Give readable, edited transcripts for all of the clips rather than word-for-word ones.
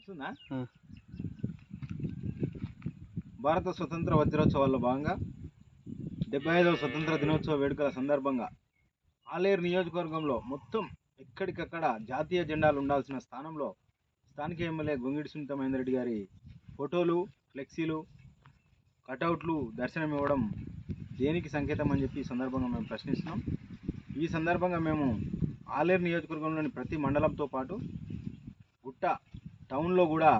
వస్తుందా? భారత స్వతంత్ర వజ్రోత్సవాల్లో భాగంగా 75వ స్వతంత్ర దినోత్సవ వేడుకల సందర్భంగా ఆలేరు నియోజకవర్గంలో మొత్తం ఎక్కడికక్కడ జాతీయ జెండాలు ఉండాల్సిన స్థానంలో స్థానిక ఎమ్మెల్యే గొంగిడి సునీత మహేందర్ రెడ్డి గారి ఫోటోలు, ఫ్లెక్సీలు, కటౌట్లు దర్శనం ఇవ్వడం దేనికి సంకేతం అని చెప్పి ఈ సందర్భంగా మేము ప్రశ్నిస్తున్నాం. ఈ సందర్భంగా మేము ఆలేరు నియోజకవర్గంలోని ప్రతి మండలంతో పాటు గుట్ట టౌన్లో కూడా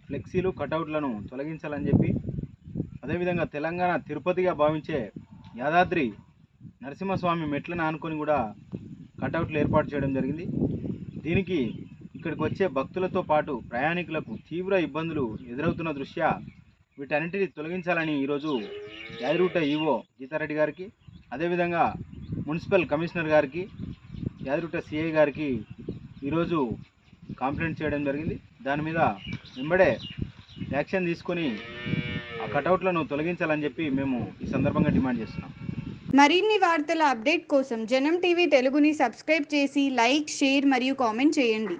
ఫ్లెక్సీలు, కటౌట్లను తొలగించాలని చెప్పి, అదేవిధంగా తెలంగాణ తిరుపతిగా భావించే యాదాద్రి నరసింహస్వామి మెట్లను ఆనుకొని కూడా కటౌట్లు ఏర్పాటు చేయడం జరిగింది. దీనికి ఇక్కడికి వచ్చే భక్తులతో పాటు ప్రయాణికులకు తీవ్ర ఇబ్బందులు ఎదురవుతున్న దృష్ట్యా వీటన్నిటిని తొలగించాలని ఈరోజు యాదిగుట్ట ఈవో గీతారెడ్డి గారికి, అదేవిధంగా మున్సిపల్ కమిషనర్ గారికి, యాదిగుట్ట సిఐ గారికి ఈరోజు కంప్లైంట్ చేయడం జరిగింది. దాని మీద వెంబడే యాక్షన్ తీసుకొని ఆ కటౌట్లను తొలగించాలని చెప్పి మేము ఈ సందర్భంగా డిమాండ్ చేస్తున్నాం. మరిన్ని వార్తల అప్డేట్ కోసం జనం టీవీ తెలుగుని సబ్స్క్రైబ్ చేసి లైక్, షేర్ మరియు కామెంట్ చేయండి.